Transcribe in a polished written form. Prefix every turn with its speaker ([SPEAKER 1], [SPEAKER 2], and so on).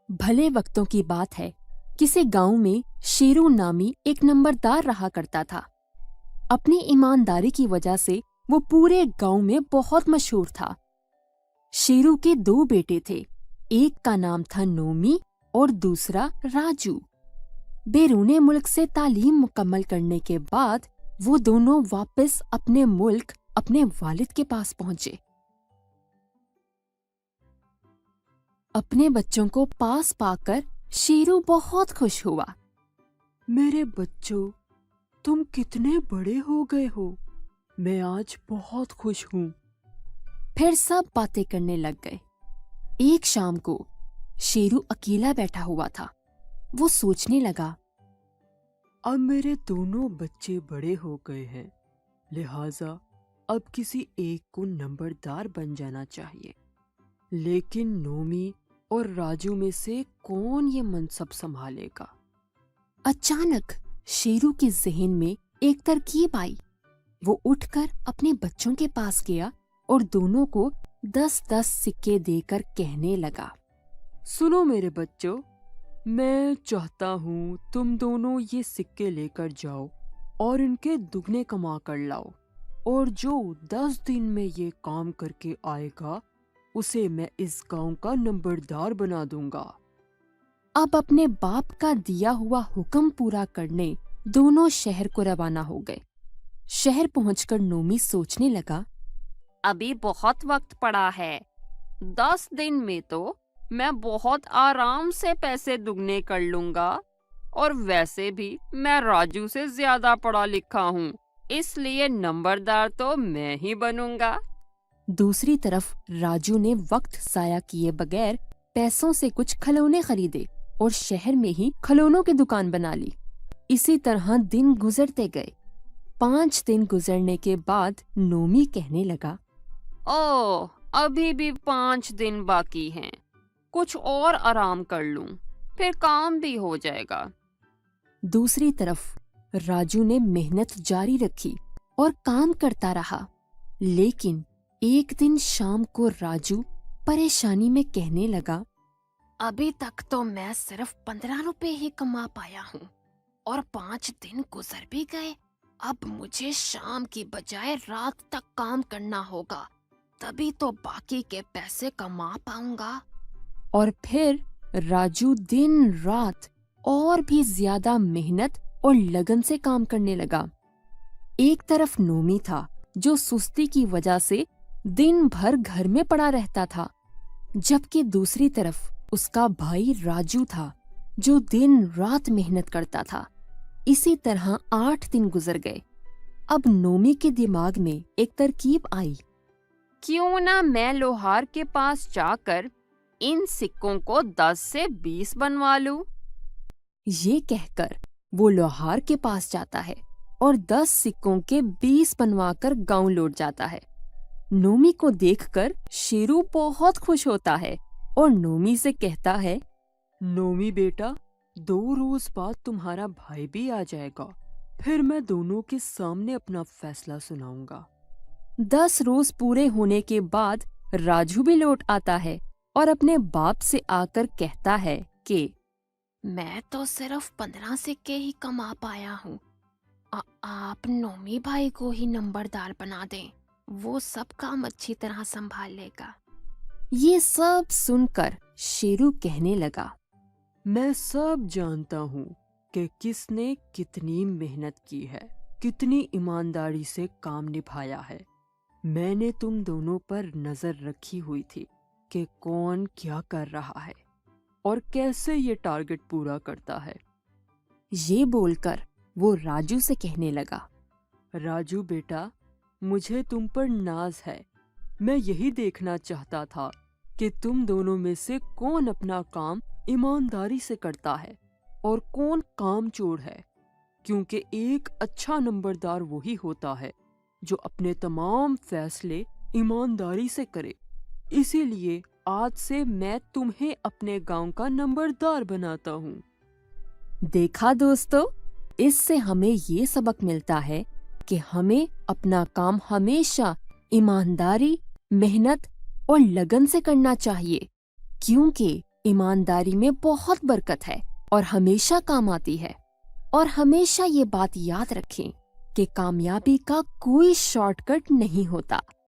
[SPEAKER 1] भले वक्तों की बात है, किसी गांव में शेरू नामी एक नंबरदार रहा करता था। अपनी ईमानदारी की वजह से वो पूरे गांव में बहुत मशहूर था। शेरू के दो बेटे थे, एक का नाम था नोमी और दूसरा राजू। बैरूने मुल्क से तालीम मुकम्मल करने के बाद वो दोनों वापस अपने मुल्क अपने वालिद के पास पहुंचे। अपने बच्चों को पास पाकर शेरू बहुत खुश हुआ।
[SPEAKER 2] मेरे बच्चों, तुम कितने बड़े हो गए हो। मैं आज बहुत खुश हूँ।
[SPEAKER 1] फिर सब बातें करने लग गए। एक शाम को शेरू अकेला बैठा हुआ था। वो सोचने लगा,
[SPEAKER 2] अब मेरे दोनों बच्चे बड़े हो गए हैं, लिहाजा अब किसी एक को नंबरदार बन जाना चाहिए। लेकिन नोमी और राजू में से कौन ये मनसब संभालेगा?
[SPEAKER 1] अचानक शेरू के जहन में एक तरकीब आई। वो उठकर अपने बच्चों के पास गया और दोनों को 10-10 सिक्के देकर कहने लगा,
[SPEAKER 2] सुनो मेरे बच्चों, मैं चाहता हूँ तुम दोनों ये सिक्के लेकर जाओ और इनके दुगने कमा कर लाओ, और जो 10 दिन में ये काम करके आएगा उसे मैं इस गांव का नंबरदार बना दूंगा।
[SPEAKER 1] अब अपने बाप का दिया हुआ हुक्म पूरा करने दोनों शहर को रवाना हो गए। शहर पहुंचकर नोमी सोचने लगा,
[SPEAKER 3] अभी बहुत वक्त पड़ा है। 10 दिन में तो मैं बहुत आराम से पैसे दुगने कर लूंगा, और वैसे भी मैं राजू से ज्यादा पढ़ा लिखा हूँ, इसलिए नंबरदार तो मैं ही बनूंगा।
[SPEAKER 1] दूसरी तरफ राजू ने वक्त जाया किए बगैर पैसों से कुछ खिलौने खरीदे और शहर में ही खिलौनों की दुकान बना ली। इसी तरह दिन गुजरते गए। 5 दिन गुजरने के बाद नोमी कहने लगा,
[SPEAKER 3] ओह, अभी भी 5 दिन बाकी हैं। कुछ और आराम कर लूं, फिर काम भी हो जाएगा।
[SPEAKER 1] दूसरी तरफ राजू ने मेहनत जारी रखी और काम करता रहा। लेकिन एक दिन शाम को राजू परेशानी में कहने लगा,
[SPEAKER 4] अभी तक तो मैं सिर्फ 15 रुपए ही कमा पाया हूँ और 5 दिन गुजर भी गए। अब मुझे शाम की बजाय रात तक काम करना होगा, तभी तो बाकी के पैसे कमा पाऊंगा।
[SPEAKER 1] और फिर राजू दिन रात और भी ज्यादा मेहनत और लगन से काम करने लगा। एक तरफ नोमी था जो सुस्ती की वजह से दिन भर घर में पड़ा रहता था, जबकि दूसरी तरफ उसका भाई राजू था जो दिन रात मेहनत करता था। इसी तरह 8 दिन गुजर गए। अब नोमी के दिमाग में एक तरकीब आई।
[SPEAKER 3] क्यों ना मैं लोहार के पास जाकर इन सिक्कों को 10 से 20 बनवा लूं।
[SPEAKER 1] ये कहकर वो लोहार के पास जाता है और 10 सिक्कों के 20 बनवाकर गांव लौट जाता है। नोमी को देखकर शेरू बहुत खुश होता है और नोमी से कहता है,
[SPEAKER 2] नोमी बेटा, 2 रोज बाद तुम्हारा भाई भी आ जाएगा, फिर मैं दोनों के सामने अपना फैसला सुनाऊंगा।
[SPEAKER 1] 10 रोज पूरे होने के बाद राजू भी लौट आता है और अपने बाप से आकर कहता है कि
[SPEAKER 4] मैं तो सिर्फ 15 सिक्के ही कमा पाया हूँ। आप नोमी भाई को ही नंबरदार बना दें, वो सब काम अच्छी तरह संभाल लेगा।
[SPEAKER 1] ये सब सुनकर शेरू कहने लगा,
[SPEAKER 2] मैं सब जानता हूँ कि किसने कितनी मेहनत की है, कितनी ईमानदारी से काम निभाया है। मैंने तुम दोनों पर नजर रखी हुई थी कि कौन क्या कर रहा है और कैसे ये टारगेट पूरा करता है।
[SPEAKER 1] ये बोलकर वो राजू से कहने लगा,
[SPEAKER 2] राजू बेटा, मुझे तुम पर नाज है। मैं यही देखना चाहता था कि तुम दोनों में से कौन अपना काम ईमानदारी से करता है और कौन कामचोर है, क्योंकि एक अच्छा नंबरदार वही होता है जो अपने तमाम फैसले ईमानदारी से करे। इसीलिए आज से मैं तुम्हें अपने गांव का नंबरदार बनाता हूँ।
[SPEAKER 1] देखा दोस्तों, इससे हमें ये सबक मिलता है कि हमें अपना काम हमेशा ईमानदारी, मेहनत और लगन से करना चाहिए, क्योंकि ईमानदारी में बहुत बरकत है और हमेशा काम आती है। और हमेशा ये बात याद रखें कि कामयाबी का कोई शॉर्टकट नहीं होता।